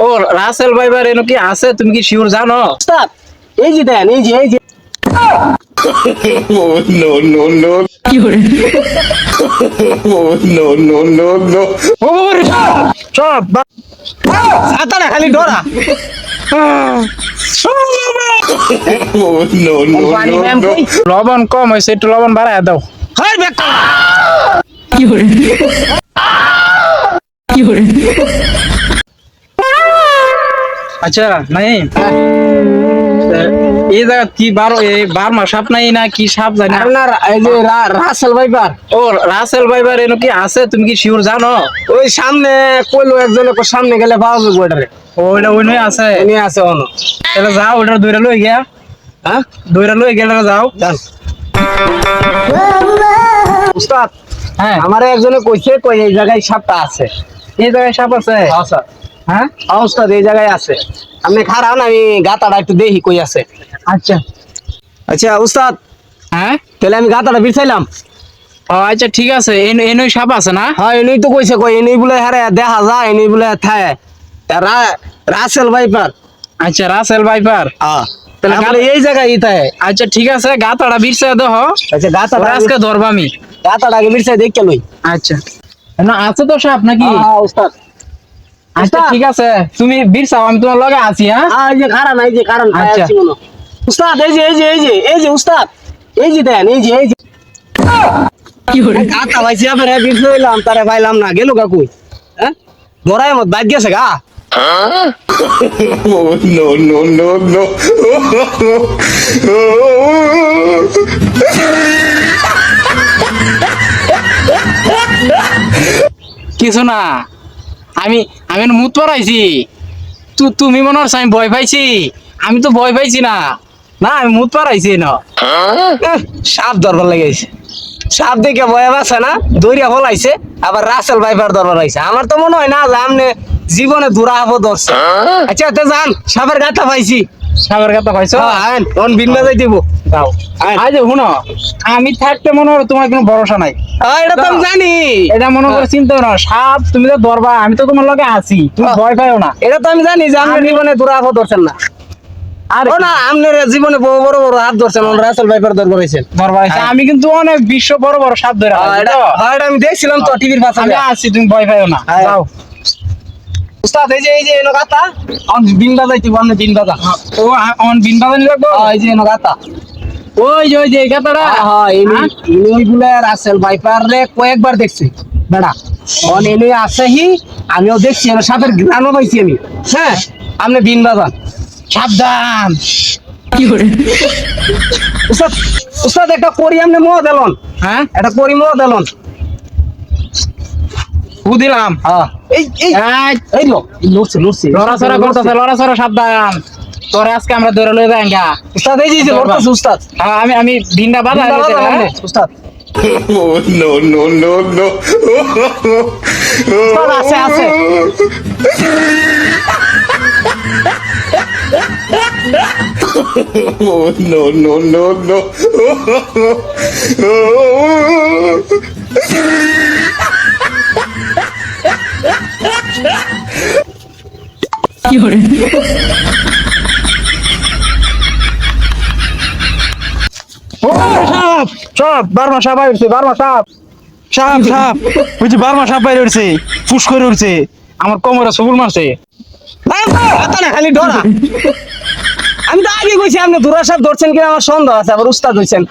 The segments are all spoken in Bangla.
ও রাসেল ভাইবার এনো কি আছে, তুমি কি শিওর জানো? উস্তাদ এই যে দেন, এই যে Oh no no no oh no no no no ও বাবারে, সব ছাতাটা খালি ডরা। oh no no পানি no ম্যাম no কই? লবণ কম হয়েছে, একটু লবণ বাড়ায় দাও। হাই বেটা আচ্ছা নাই এই জায়গা কি বারমা সাপ নাই না কি সাপ জানি না। আপনার এই যে রাসেল ভাইবার ও রাসেল ভাইবার এনো কি আছে, তুমি কি শিওর জানো? ওই সামনে কইলো একজনে সামনে গেলে পাওয়া যাবে ওটারে। ওইটা ওই নয় আছে, উনি আছে অন। তাহলে যাও ওইটা দৌড়া লই গিয়া, হ্যাঁ দৌড়া লই গেলে যাও। যান উস্তাদ, হ্যাঁ আমারে একজনে কইছে কই এই জায়গায় সাপটা আছে। এই জায়গায় সাপ আছে? হ্যাঁ স্যার, হ্যাঁ হ্যাঁ উস্তাদ এই জায়গায় আছে। আপনি খারান, আমি গাতাটা একটু দেখি কই আছে। আচ্ছা আচ্ছা উস্তাদ, হ্যাঁ তাহলে আমি গাতাটা বিছাইলাম। ও আচ্ছা ঠিক আছে, এনই সাপ আছে না? হ্যাঁ এনেই তো কইছে কই এনেই বলে হারে দেখা যায়, এনেই বলে থায় রাসেল ভাইপার। আচ্ছা রাসেল ভাইপার, হ্যাঁ তাহলে তাহলে এই জায়গায় ইতায়। আচ্ছা ঠিক আছে, গাতাটা বিরসা দেহ, আচ্ছা গাতাটা আজকে ধরবা আমি। গাতাটাকে বিছাই দেখতে লই। আচ্ছা না আছে তো সাপ নাকি? হ্যাঁ উস্তাদ, আচ্ছা ঠিক আছে, তুমি বিরসাও, আমি তোমার লগে আছি। হ্যাঁ এই যে কারণ, এই যে কারণ আচ্ছা। আছি মনে। উস্তাদ এই যে উস্তাদ, এই যে দেন, এই যে গাতা ভাইছি আপনার বিছাইলাম, তারে পাইলাম না, গেল গা কই? হ্যাঁ ধরাই মত বাইক গেছে গা। oh no no no no কিছু না, আমি আমি মুত পড়াইছি, তুমি মনে হচ্ছে আমি ভয় পাইছি। আমি তো ভয় পাইছি না, না আমি মুত পড়াইছি না। সাপ ধরবার লাগাইছে, সাপ দেখে ভয় পাচ্ছে না, দৌড়িয়া ফলাইছে, আবার রাসেল ভাইপার ধরবার আইছে। আমার তো মনে হয় না যে আমনে জীবনে দূরা হবো ধরছে। আচ্ছা তে যান, সাপের গাথা পাইছি। সাগর কথা কইছো? হ্যাঁ তখন বিন্না যাই দিব। দাও। আইন। আই যে শুনো, আমি থাকতে মনে হয় তোমার কোনো ভরসা নাই। এটা তো আমি জানি, এটা মনে করে চিন্তা করো না, সাপ তুমি তো ধরবা, আমি তো তোমার লগে আছি, তুমি ভয় পাইও না। এটা তো আমি জানি যে আপনার জীবনে দূরা হবো ধরছেন না। আর ও না, আপনার জীবনে বড় বড় বড় হাত ধরছেন, রাসেল ভাইপার ধরবার আইছেন। ধরবা আছে, আমি কিন্তু অনেক বিশ্ব বড় বড় সাপ ধরে আছি তো। এটা আমি দেখছিলাম তো টিভির পাশে। আমি আছি, তুমি ভয় পাইও না। হ্যাঁ। যাও। উস্তাদ এই যে এনো গাতা, অন বিন বাজাইতে বলনে বিন বাজা। ও অন বিন বাজানি লাগবো। এই যে এনো গাতা। ওই যে গাতাটা। হ্যাঁ ইনি গুলা রাসেল ভাইপার রে কয়েকবার দেখছি বেড়া। অন এনে আসেহি, আমিও দেখছি, এর সাপের ঘ্রাণও পাইছি আমি। হ্যাঁ আপনি বিন বাজান, সাবধান। উস্তাদ উস্তাদ একটা করি আপনি মোয়া দেলন, হ্যাঁ একটা করি মোয়া দেলন। ও দিলাম। হ্যাঁ এই এই এই, এই লো লড়ছে লড়াচড়া করতেছে, লড়াচড়া সাবধান। তোরে আজকে আমরা ধরে লয়ে যাই গা। উস্তাদ এই যে লড়তেছে উস্তাদ। হ্যাঁ, আমি বিনটা বাধা বিন বাজান আপনি, উস্তাদ oh no no no no উস্তাদ আছে আছে। oh no no no no ও সাপ, সাপ, বারমা সাপ বাইরে উঠছে, বারমা সাপ, সাপ সাপ, ওই যে বারমা সাপ বাইরে উঠছে, ফুস করে উঠছে, আমার কোমরে সবুর মারছে। হাতা না খালি ডরা। আমি তো আগে কইছি আপনি দূরা সাপ ধরছেন কিনা আমার সন্দেহ আছে, আবার উস্তাদ হইছেন।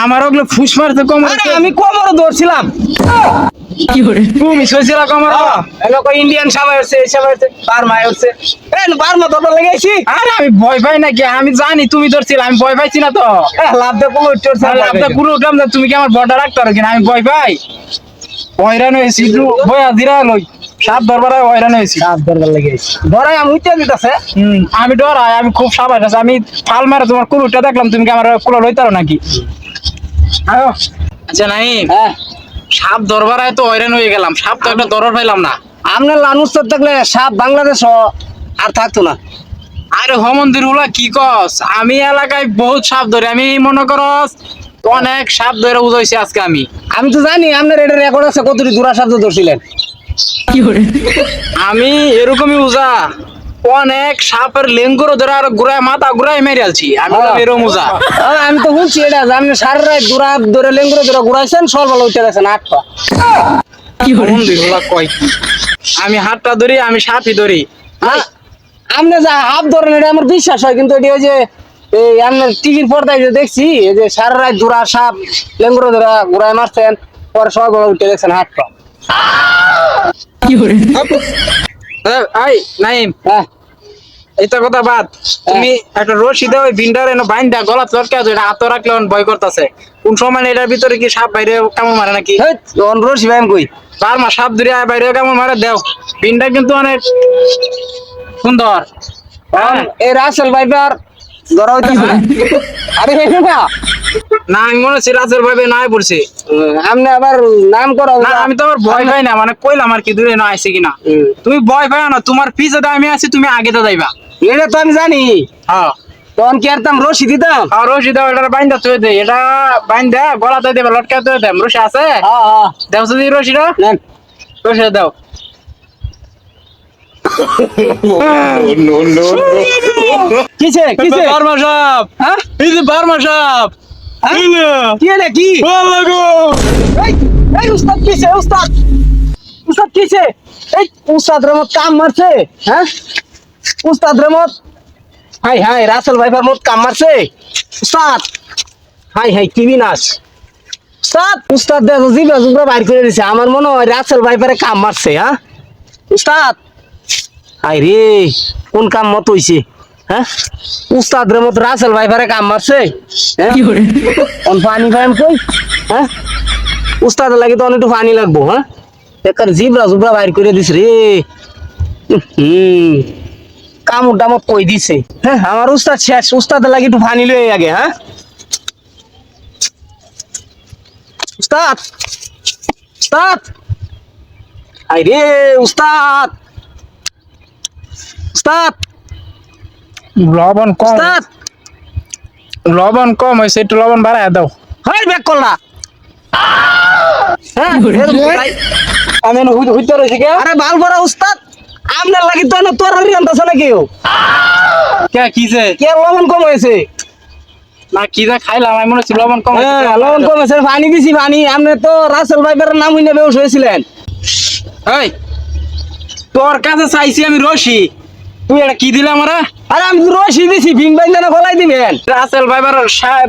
আমার ওগুলো ফুস মারছে কোমরে। আরে আমি কোমরে ধরছিলাম। তুমি সইছিল কোমরে। এলো কই ইন্ডিয়ান সাবাই হচ্ছে, এই সাবাই হচ্ছে, বার্মা হচ্ছে। বার্মা ধরবার লেগেছি। আরে আমি ভয় পাই নাকি, আমি জানি তুমি ধরছিল, আমি ভয় পাইছি না তো। লাভ দিয়ে পুরো উঠছে। আপনার পুরো উঠলাম না, তুমি কি আমার বর্ডার রাখতে পারো কিনা, আমি ভয় পাই। হয়রান হয়েছি, বয়া দিরা লই, সাপ ধরবার হয়রান হয়েছি। সাপ ধরবার লেগেছি, ধরাই আমি উঠে দিতেছে। আমি ডরাই, আমি খুব সাবাস আছে, আমি ফাল মারে তোমার কুলুটা দেখলাম, তুমি কি আমার কুলো লইতারো নাকি? আয়ো। আচ্ছা নাই, হ্যাঁ সাপ ধরবার তো হয়রান হয়ে গেলাম, সাপ তো একটা ধরার পাইলাম না। আপনার লানুস থাকলে সাপ বাংলাদেশ আর থাকতো না। আরে মন্দির গুলা কি কস, আমি এলাকায় বহুত সাপ ধরে, আমি মনে করস অনেক সাপ ধরে বুঝাইছি আজকে আমি। আমি তো জানি আপনার এটা রেকর্ড আছে কতটি দূরা সাপ ধরছিলেন। আমি এরকমই উজা অনেক সাপের লেঙ্গুর ধরে আর ঘুরায় মাথা ঘুরায় মেরে আলছি আমি তো বেরো মোজা আমি তো শুনছি এটা যে আপনি সারা রাত দূরা ধরে লেঙ্গুরে ধরে ঘুরাইছেন সকালে উঠে গেছেন 8টা। কয় কি? আমি হাতটা ধরি আমি সাপই ধরি আপনি যা হাত ধরেন এটা আমার বিশ্বাস হয়, কিন্তু এটি ওই যে এই আপনার টিভির পর্দায় যে দেখছি এই যে সারা রাত দূরা সাপ লেঙ্গুরে ধরে ঘুরায় মারছেন, পরে সকালে উঠে গেছেন 8টা। এই নাইম হ্যাঁ এটা কথা বাদ, তুমি একটা রশি দাও ওই বিন্ডার এনে বাইন্দা গলা লটকে আছে, এটা হাতে রাখলে ভয় করতেছে। কোন সময় এটার ভিতরে কি সাপ বাইরে কেমন মারে নাকি? রশি ভাই কই বারমা সাপ ধরে বাইরে কেমন মারে দেও। বিনটা কিন্তু অনেক সুন্দর। এই রাসেল ভাইপার ধরা হইতেছে না। আরে না না আমি মনে হচ্ছে রাজের ভাবে নাই পড়ছে। আপনি আবার নাম করা না আমি তো আবার ভয় পাই না, মানে কইলাম আর কি দূরে না আইছে কিনা। তুমি ভয় পাই না, তোমার পিছনে আমি আছি, তুমি আগে তো যাইবা। এটা তো আমি জানি, হ্যাঁ তখন কি আরতাম রশি দিতাম। আর রশি দাও, এটা বাইন্দা তুই দে, এটা বাইন্দা গলাতে দেবে লটকা তুই দেম। রশি আছে দেও যদি রশিটা নেন রশি দাও। no, no, no. কিছে কিছে বারমা সাপ, হ্যাঁ এই যে বারমা সাপ। কি এটা কি ভালো গো। এই এই উস্তাদ কিছে উস্তাদ উস্তাদ কিছে এই উস্তাদ রমত কাম মারছে। হ্যাঁ উস্তাদ রমত হাই হাই রাসেল ভাইপার মত কাম মারছে উস্তাদ। হাই হাই কি বিনাশ উস্তাদ। উস্তাদ দেখো জিবা জুবরা বাইর করে দিছে, আমার মনে হয় রাসেল ভাইপারে কাম মারছে। হ্যাঁ উস্তাদ হাই রে কোন কাম মত হইছে। হ্যাঁ উস্তাদ রে মত রাসেল ভাইপারে কাম মারছে। হ্যাঁ অন পানি পাইম কই। হ্যাঁ উস্তাদ লাগে তো অনেক পানি লাগবো। হ্যাঁ একার জিবরা জুবরা বাইর করে দিস রে। কামড় ডামত কই দিছে। হ্যাঁ আমার উস্তাদ শেষ, উস্তাদ লাগে একটু পানি লয়ে আগে। হ্যাঁ উস্তাদ উস্তাদ আই রে উস্তাদ উস্তাদ লবণ কম, উস্তাদ লবণ কম হয়েছে, একটু লবণ বাড়ায় দাও। হাই ব্যাক করলা। হ্যাঁ আমি হইতে রয়েছি কে। আরে বাল ভরা উস্তাদ আপনার লাগি তো না তোর রিয়ান তো না কেউ কে কিছে কে লবণ কম হয়েছে। না কি যা খাইলাম আমি মনে হচ্ছে লবণ কম হয়েছে। হ্যাঁ লবণ কম হয়েছে, পানি দিছি পানি। আপনি তো রাসেল ভাইপার নাম হইনা বেউস হয়েছিলেন। এই তোর কাছে চাইছি আমি রশি, তুই এটা কি দিলে আমারে? আরে আমি রশি দিছি, ভিন বাইন্দা না গলাই দিবেন। রাসেল ভাইবার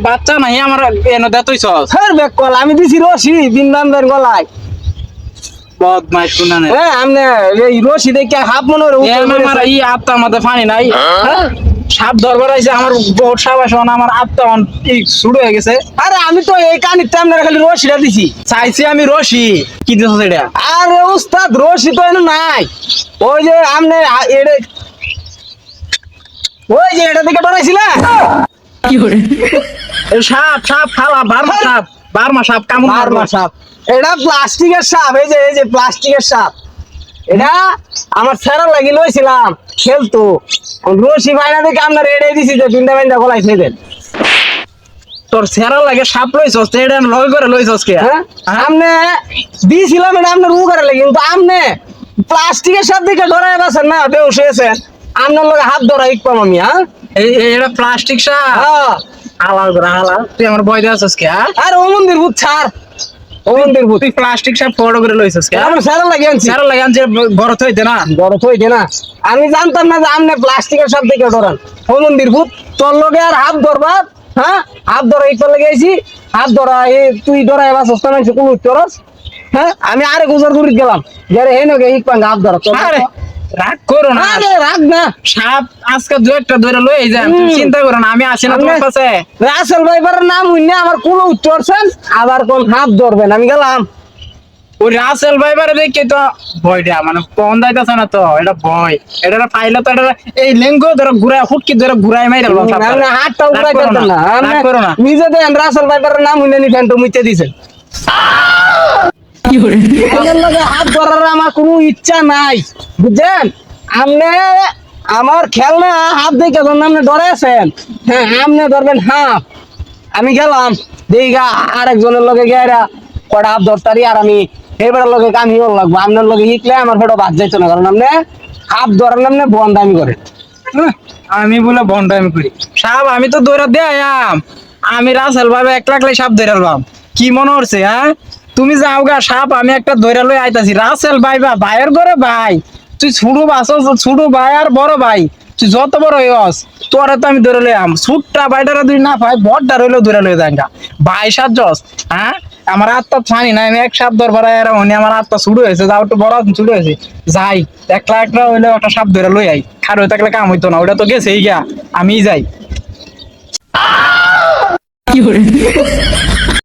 বাচ্চা নাই আমার এনে দেতই সস হ্যাঁ ব্যাক কল আমি দিছি রশি ভিন বাইন্দার গলায়। বদমাইশ শুনানে। হ্যাঁ আপনি এই রশি দেখে হাফ মনে হয় আমার এই আত্মা আমাদের পানি নাই। হ্যাঁ? সাপ ধরবার আইছে, আমার বহুত সাপ আছে, আমার আত্মা শুরু হয়ে গেছে। আরে আমি তো এই কানিতে আপনার খালি রশিটা দিছি। চাইছি আমি রশি, কি দিছ এটা? আরে উস্তাদ রশি তো এনে নাই, ওই যে আপনি এড়ে ওই যে এটা থেকে ডরাইছিলেন। সাপ সাপ খালা বারমা সাপ, বারমা সাপ কামড় বারমা সাপ এটা প্লাস্টিকের সাপ। এই যে প্লাস্টিকের সাপ এটা আমার ছেড়া লাগি লইছিলাম খেলতো, রশি বাইনা দেখে আপনার এড়ে দিছি যে তিনটা বাইন্দা গলাইছে দেন। তোর সেরা লাগে সাপ লইছস, এটা লয় করে লইছস কে? হ্যাঁ আপনি দিয়েছিলাম এটা আপনার উগারে লাগে, কিন্তু আপনি প্লাস্টিকের সাপ দেখে ডরাই বাসেন না বেউস হয়েছেন। আপনার লগে হাত ধরা ইকপাম আমি। হ্যাঁ এটা প্লাস্টিক সাপ। হ্যাঁ হালাল করে হালাল, তুই আমার ভয় দিয়েছস কে? আর ও মন্দির ভূত ছাড়, ও মন্দির ভূত। তুই প্লাস্টিক সাপ ফটো করে লইছস কে? আমার ছেড়া লাগে আনছি সেরা লাগে যে ঘর থইতে না। বড় তো হইতে না, আমি জানতাম না যে আপনি প্লাস্টিকের সাপ দেখে ডরান। ও মন্দির ভূত তোর লগে আর হাত ধরবার। হ্যাঁ হাত ধরা ইকপার লেগে আইছি, হাত ধরা তুই ডরাই বাসস না মানুষ কোন চরস। হ্যাঁ আমি আরে গুজর দূরিত গেলাম যারে হে নগে ইকপান হাত ধরা। আরে রাগ করো না, আরে রাগ না, সাপ আজকে দু একটা ধরে লই যান, তুমি চিন্তা করো না, আমি আছি না তোমার কাছে। রাসেল ভাইপারের নাম হইনা আমার কোন উচ্চরছেন, আবার কোন হাত ধরবেন। আমি গেলাম ওই রাসেল ভাইবারে দেখে তো ভয়টা মানে কম দাইতাছে না, তো এটা ভয়। এটা পাইলে তো এটা এই লেঙ্গো ধরে ঘুরায় হুটকি ধরে ঘুরায় মাইরা আপনি হাতটা উড়াই পারতেন না। রাগ করো না। নিজে দেন রাসেল ভাইপারের নাম হইনা নি ফ্যান্টো মুইতে দিছেন। আপনার লগে হাত ধরার আমার কোনো ইচ্ছা নাই, বুঝছেন? আপনি আমার খেলনা হাত দেখে যখন আপনি ডরাইছেন, হ্যাঁ আপনি ধরবেন হাফ। আমি গেলাম দিঘা আরেকজনের লগে গিয়ে কটা হাত ধরতারি, আর আমি এবার লগে কামি লাগবো। আপনার লগে হিকলে আমার ফেটো বাদ যাইতো না, কারণ আপনি সাপ ধরালাম না বন্দামি করে। আমি বলে বন্ডামি করি সাপ আমি তো দৌড়া দিয়ে আয়াম আমি রাসেল ভাবে একলাই সাপ ধরালাম কি মনে হচ্ছে হ্যাঁ তুমি যাও গা সাপ আমি একটা ধরা লই আইতাছি রাসেল ভাই বা ভাইয়ের ঘরে ভাই তুই ছোট বাসস ছোট ভাই আর বড় ভাই তুই যত বড় হইস তোরা তো আমি ধরে লইয়াম ছুটটা ভাইটারা তুই না পাই বড়টা রইলেও ধরে লই যাঙ্গা ভাই সাজস হ্যাঁ আমার আত্মা ছানি না আমি এক সাপ ধরবার এরা মনে আমার আত্মা শুরু হয়েছে যাও একটু বড় শুরু হয়েছে যাই একলা হইলে একটা সাপ ধরে লই আই খার হয়ে থাকলে কাম হইতো না ওটা তো গেছে গিয়া আমি যাই